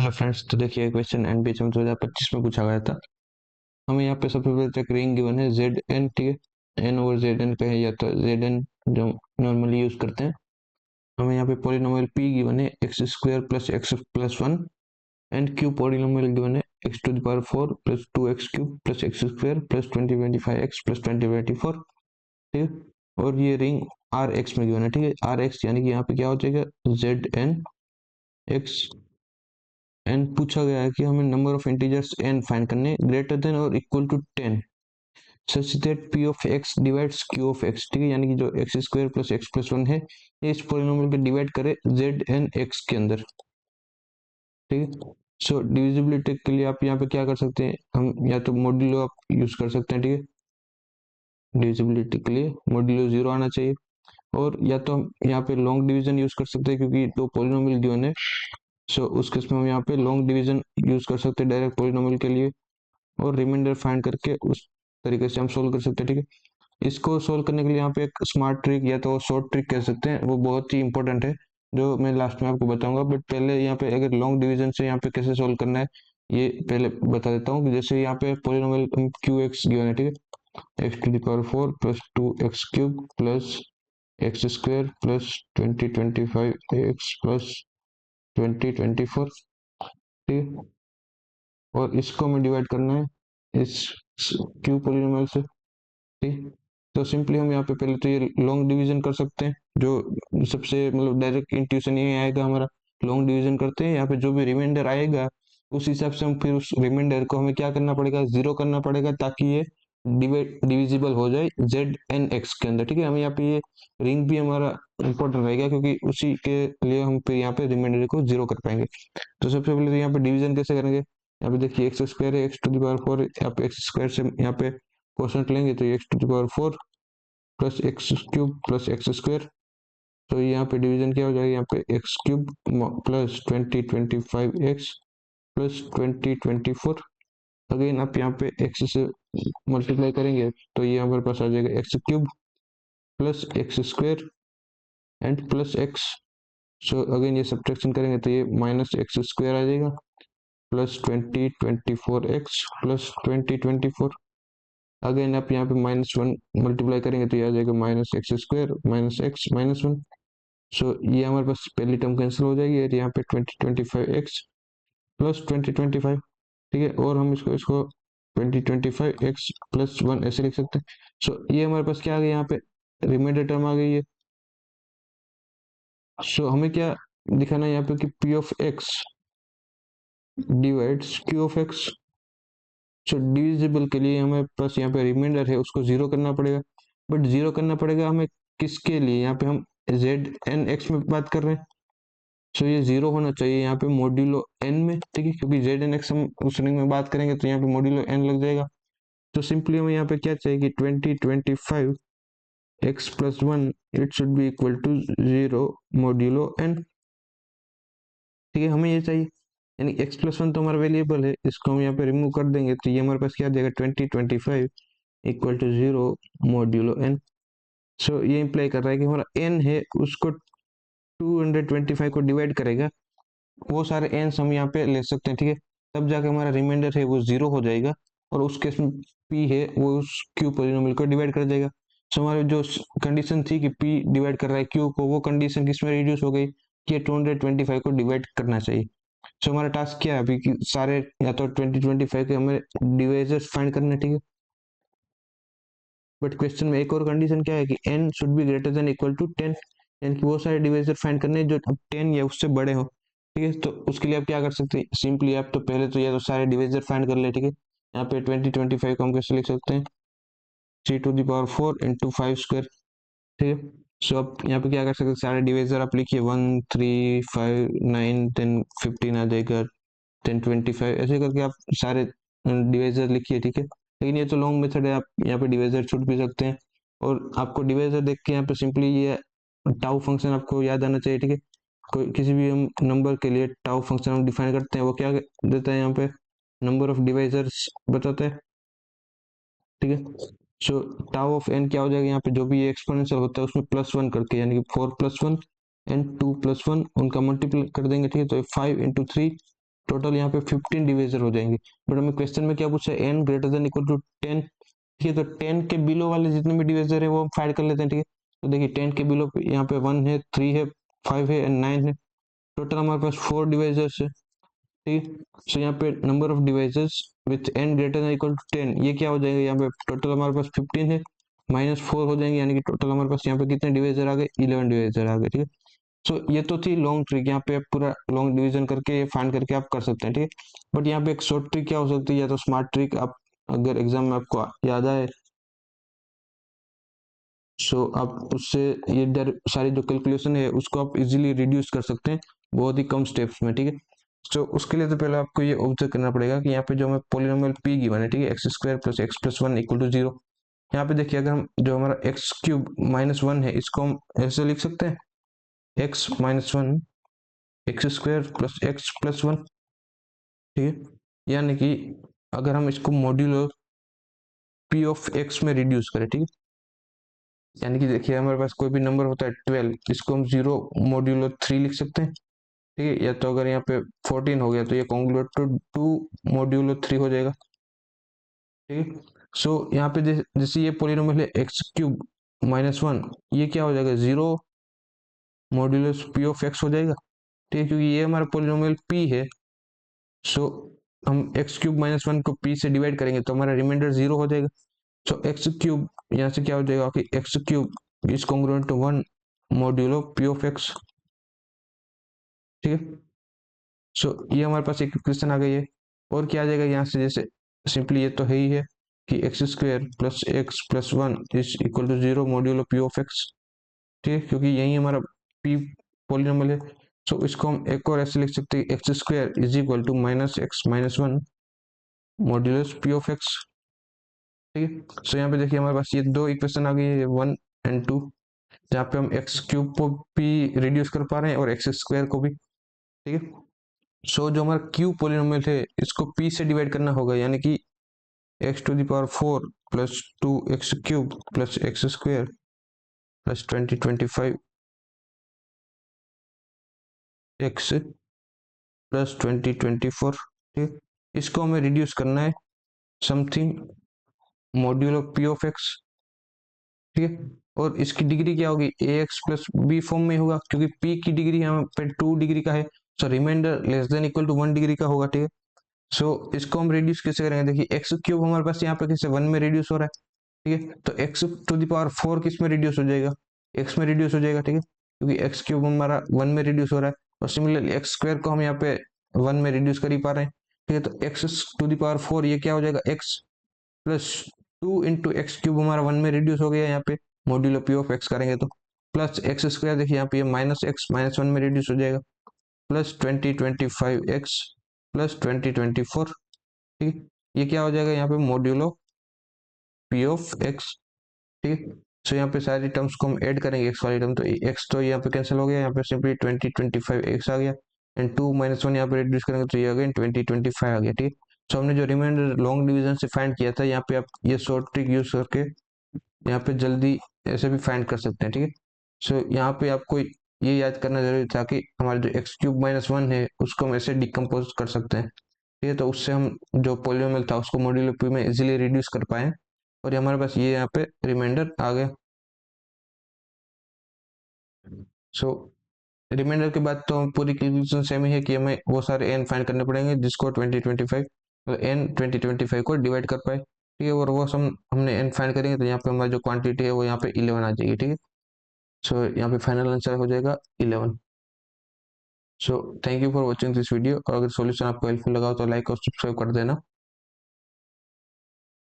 Hello friends, तो देखिए question NBHM 2025 में पूछा गया था। हमें यहाँ पे सबसे पहले एक रिंग गिवन है जेड एन, ठीक है। एन ओवर जेड एन पे है, या तो जेड एन जो नॉर्मली यूज करते हैं। हमें यहाँ पे पॉलिनोमियल पी गिवन है x square plus x plus one, and Q polynomial given है x to the power 4 plus 2x cube plus x square plus 2025x plus 2024, ठीक है। और ये रिंग आर एक्स में गिवन है, ठीक है। आर एक्स यानी कि यहाँ पे क्या हो जाएगा, जेड एन एक्स, एंड पूछा गया है कि हमें number of integers n find करने ग्रेटर देन और equal to 10 such that p of x divides q of x, ठीक है। यानी कि जो x square plus x plus one है, ये इस पॉलिनोमियल को डिवाइड करे z n x के अंदर, ठीक है। सो डिविजिबिलिटी के लिए आप यहाँ पे क्या कर सकते हैं, हम या तो मॉड्यूलो आप यूज कर सकते हैं, ठीक है। डिविजिबिलिटी के लिए मॉड्यूलो 0 आना चाहिए, और या तो हम यहाँ पे लॉन्ग डिवीजन यूज कर सकते हैं, क्योंकि दो पॉलिनोमियल गिवन है। सो उस केस में हम यहाँ पे लॉन्ग डिवीजन यूज कर सकते हैं डायरेक्ट पॉलिनोमियल के लिए, और रिमाइंडर फाइंड करके उस तरीके से हम सोल्व कर सकते हैं, ठीक है। इसको सोल्व करने के लिए यहाँ पे एक स्मार्ट ट्रिक या तो शॉर्ट ट्रिक कह सकते हैं, वो बहुत ही इंपॉर्टेंट है, जो मैं लास्ट में आपको बताऊंगा। बट पहले यहाँ पे अगर लॉन्ग डिवीजन से यहाँ पे कैसे सोल्व करना है, ये पहले बता देता हूँ। जैसे यहाँ पे पॉलिनोमियल क्यू एक्स गिवन है, ठीक है। X to the power 4 plus 2x cube plus x square plus 2025x plus 2024, ठीक है। और इसको हमें डिवाइड करना है इस क्यू पॉलिनोमियल से, ठीक। तो सिंपली हम यहाँ पे पहले तो ये लॉन्ग डिवीजन कर सकते हैं, जो सबसे मतलब डायरेक्ट इंट्यूशन ये आएगा हमारा। लॉन्ग डिवीजन करते हैं, यहाँ पे जो भी रिमाइंडर आएगा उस हिसाब से हम फिर उस रिमाइंडर को हमें क्या करना पड़ेगा, जीरो करना पड़ेगा, ताकि ये डिविजिबल हो जाए जेड एन एक्स के अंदर, ठीक है। हमें यहाँ पे ये रिंग भी हमारा इंपॉर्टेंट रहेगा, क्योंकि उसी के लिए हम फिर यहाँ पे रिमाइंडर को जीरो कर पाएंगे। तो सबसे पहले तो यहाँ पे डिवीजन कैसे करेंगे, यहाँ पे देखिए एक्स स्क्वायर है, एक्स टू द पावर 4, यहाँ पे एक्स स्क्वायर से यहाँ पे क्वेश्चन लेंगे तो x to the power 4 plus x cube plus x square. तो यहाँ पे डिवीजन क्या हो जाएगा, यहाँ पे x cube plus 2025x plus 2024। Again आप यहाँ पे एक्स से मल्टीप्लाई करेंगे तो ये हमारे पास आ जाएगा x cube plus x square and plus x. So again ये सब्ट्रैक्शन करेंगे तो ये माइनस एक्स स्क्वायर आ जाएगा प्लस 2024x प्लस 2024। अगेन आप यहाँ पे माइनस वन मल्टीप्लाई करेंगे तो ये आ जाएगा minus X square minus x minus one. So ये हमारे पास पहली टर्म कैंसिल हो जाएगी, और यहाँ पे 2025x प्लस 2025, ठीक है। और हम इसको इसको 2025x प्लस वन ऐसे लिख सकते हैं। सो ये हमारे पास क्या आ गया, यहाँ पे रिमाइंडर टर्म आ गई है। सो हमें क्या दिखाना है यहाँ पे कि p of x divides q of x। So divisible के लिए हमें पास यहाँ पे रिमाइंडर है, उसको जीरो करना पड़ेगा। बट जीरो करना पड़ेगा हमें किसके लिए, यहाँ पे हम जेड एन एक्स में बात कर रहे हैं। सो ये जीरो होना चाहिए यहाँ पे मॉड्यूलो एन में, ठीक है, क्योंकि जेड एन एक्स हम उस रिंग में बात करेंगे तो यहाँ पे मॉड्यूलो एन लग जाएगा। तो सिंपली हमें यहाँ पे क्या चाहिए कि 2025 x plus one it should be equal to zero modulo n, ठीक है। हमें ये चाहिए, यानी एक्स प्लस वन तो हमारा वेरिएबल है, इसको हम यहाँ पे रिमूव कर देंगे तो ये हमारे पास क्या देगा 2025 equal to zero modulo N. So ये इंप्लाई कर रहा है कि हमारा एन है उसको 225 को डिवाइड करेगा, वो सारे एन्स हम यहाँ पे ले सकते हैं, ठीक है। तब जाके हमारा रिमाइंडर है वो जीरो हो जाएगा, और उस केस में पी है वो उस क्यू पॉलिनोमियल को डिवाइड कर देगा। सो हमारी जो कंडीशन थी कि पी डिवाइड कर रहा है क्यू को, वो कंडीशन किस में रिड्यूस हो गई कि 225 को डिवाइड करना चाहिए। सो हमारा टास्क क्या है अभी कि सारे या तो 2025 के हमें डिवाइजर्स फाइंड करने, ठीक है। बट क्वेश्चन में एक और कंडीशन क्या है कि n should be greater than equal to 10, यानी कि वो सारे डिवाइजर फाइंड करने जो 10 या उससे बड़े हो, ठीक है। तो उसके लिए आप क्या कर सकते हैं, सिंपली आप तो पहले तो या तो सारे डिवाइजर फाइंड कर ले, ठीक है। यहाँ पे 2025 को हम कैसे लिख सकते हैं, 3 to the power 4 into 5 square, ठीक है। सो आप यहाँ पे क्या कर सकते हैं, सारे डिवाइजर आप लिखिए 1 3 5 9 10 15 आ जाएगा 10 25, ऐसे करके आप सारे डिवाइजर लिखिए, ठीक है। लेकिन ये तो लॉन्ग मेथड है, आप यहाँ पे डिवाइजर छूट भी सकते हैं। और आपको डिवाइजर देख के यहाँ पे सिंपली ये टाउ फंक्शन आपको याद आना चाहिए, ठीक है। कोई किसी भी हम नंबर के लिए टाउ फंक्शन हम डिफाइन करते हैं, वो क्या देता है यहाँ पे, नंबर ऑफ डिवाइजर्स बताता है, ठीक है। सो टाउ ऑफ एन क्या हो जाएगा, यहाँ पे जो भी एक्सपोनेंशियल होता है उसमें प्लस वन करके, यानी कि 4 plus one and 2 plus one उनका मल्टीपल कर देंगे, ठीक है। तो 5 इंटू 3 टोटल यहाँ पे 15 डिविजन हो जाएंगे। बट हमें क्वेश्चन में क्या पूछा है, n greater than equal to 10। ठीक है, तो 10 के बिलो वाले जितने भी डिविजर है वो हम फाइंड कर लेते हैं। ठीक है, तो देखिए 10 के बिलो यहाँ पे 1 है, 3 है, 5 है एंड 9 है। टोटल हमारे पास 4 डिवाइजर्स है। ठीक है, सो यहाँ पे number of devices with n greater than equal to 10, ये क्या हो जाएगा, यहाँ पे टोटल हमारे पास 15 है, -4 हो जाएंगे, यानी कि टोटल हमारे पास यहाँ पे कितने डिवाइजर आ गए, 11 डिवाइजर आ गए। ठीक है, सो ये तो थी लॉन्ग ट्रिक, यहाँ पे आप पूरा लॉन्ग डिवीजन करके फाइंड करके आप कर सकते हैं। ठीक है, बट यहाँ पे एक शॉर्ट ट्रिक क्या हो सकती है, या तो स्मार्ट ट्रिक, आप अगर एग्जाम में आपको याद आए, सो आप उससे ये सारी जो कैलकुलेशन है उसको आप इजीली रिड्यूस कर सकते हैं बहुत ही कम स्टेप्स में। ठीक है, सो उसके लिए तो पहले आपको ये ऑब्जर्व करना पड़ेगा कि यहाँ पे जो हमें पॉलिनोमियल p गिवन है, ठीक है, x square plus x plus one equal to 0। यहाँ पे देखिए, अगर हम जो हमारा एक्स क्यूब माइनस वन है इसको हम ऐसे लिख सकते हैं, x minus one x square plus x plus one. ठीक है, यानी कि अगर हम इसको मॉड्यूलो p ऑफ x में रिड्यूस करें, ठीक है, यानी कि देखिए हमारे पास कोई भी नंबर होता है 12, इसको हम 0 मॉड्यूलो 3 लिख सकते हैं। ठीक है, या तो अगर यहाँ पे 14 हो गया तो ये कॉन्ग्रुएंट टू 2 मॉड्यूलो 3 हो जाएगा। ठीक है, सो यहाँ पे जैसे ये पॉलिनोमियल है एक्स क्यूब माइनस वन, ये क्या हो जाएगा, 0 मॉड्यूलस p ऑफ x हो जाएगा। ठीक है, क्योंकि ये हमारा पॉलिनोमियल p है, सो हम एक्स क्यूब माइनस वन को p से डिवाइड करेंगे तो हमारा रिमाइंडर 0 हो जाएगा। सो एक्स क्यूब यहाँ से क्या हो जाएगा कि x cube is congruent to 1 modulo p of x। ठीक है, सो ये हमारे पास एक इक्वेशन आ गई है। और क्या आ जाएगा यहाँ से, जैसे सिंपली ये तो है ही है कि x square plus x plus one is equal to 0 modulo p of x। ठीक है, क्योंकि यही हमारा p पॉलिनोमियल है। सो इसको हम एक और ऐसे लिख सकते हैं, x square is equal to minus x minus one modulus p of x। ठीक है, सो यहाँ पे देखिए हमारे पास ये दो इक्वेशन आ गई है, 1 और 2, जहाँ पे हम एक्स क्यूब को p रिड्यूस कर पा रहे हैं और एक्स स्क्वायर को भी। ठीक है, सो जो हमारा क्यू पॉलिनोमियल है इसको p से डिवाइड करना होगा, यानी कि x to the power 4 plus 2x cube plus x square plus 2025 x plus 2024। ठीक, इसको हमें रिड्यूस करना है something modulo p of x। ठीक है, और इसकी डिग्री क्या होगी, a x plus b form में होगा, क्योंकि p की डिग्री यहाँ पे 2 डिग्री का है, so remainder less than equal to 1 degree का होगा। ठीक है, सो इसको हम रिड्यूस कैसे करेंगे, देखिए एक्स क्यूब हमारे पास यहाँ पे किससे 1 में रिड्यूस हो रहा है। ठीक है, तो एक्स टू द पावर 4 किस में रिड्यूस हो जाएगा, एक्स में रिड्यूस हो जाएगा। ठीक है, क्योंकि एक्स क्यूब हमारा 1 में रिड्यूस हो रहा है, और सिमिलरली एक्स स्क्वायर को हम यहाँ पे 1 में रिड्यूस कर ही पा रहे हैं। ठीक है, तो एक्स टू द पावर 4 ये क्या हो जाएगा, x plus 2 into x cube हमारा 1 में रिड्यूस हो गया यहाँ पे, मॉड्यूलो p ऑफ x करेंगे तो प्लस एक्स स्क्वायर, देखिए यहाँ पे माइनस एक्स माइनस वन में रिड्यूस हो जाएगा, प्लस 2025x प्लस 2024। ठीक, ये क्या हो जाएगा यहाँ पे, मॉड्यूलो p ऑफ x। ठीक है, सो यहाँ पे सारी टर्म्स को हम ऐड करेंगे, x वाली टर्म तो x तो यहाँ पे कैंसिल हो गया, यहाँ पे सिंपली 2025x आ गया, एंड 2 माइनस वन यहाँ पे रिड्यूस करेंगे तो ये अगेन 2025 आ गया। ठीक, सो हमने जो रिमाइंडर लॉन्ग डिवीजन से फाइंड किया था, यहाँ पे आप ये शॉर्ट ट्रिक यूज करके यहाँ पे जल्दी ऐसे भी फाइंड कर सकते हैं। ठीक है, सो यहाँ पे आपको ये याद करना जरूरी था कि हमारे जो एक्स क्यूब माइनस वन है उसको हम ऐसे डिकम्पोज कर सकते हैं। ठीक है, तो उससे हम जो पॉलिनोमियल था उसको मॉड्यूलो p में इजीली रिड्यूस कर पाए, और ये हमारे पास ये यहाँ पे रिमाइंडर आ गया। सो रिमाइंडर के बाद तो हम पूरी कैलकुलेशन सेम ही है कि हमें वो सारे n फाइंड करने पड़ेंगे जिसको 2025 मतलब n 2025 को डिवाइड कर पाए। ठीक है, और वो हमने n फाइंड करेंगे तो यहाँ पे हमारी जो क्वांटिटी है वो यहाँ पे 11 आ जाएगी। ठीक है, सो यहाँ पे फाइनल आंसर हो जाएगा 11। So thank you for watching this video, और अगर सॉल्यूशन आपको हेल्पफुल लगा हो तो लाइक और सब्सक्राइब कर देना।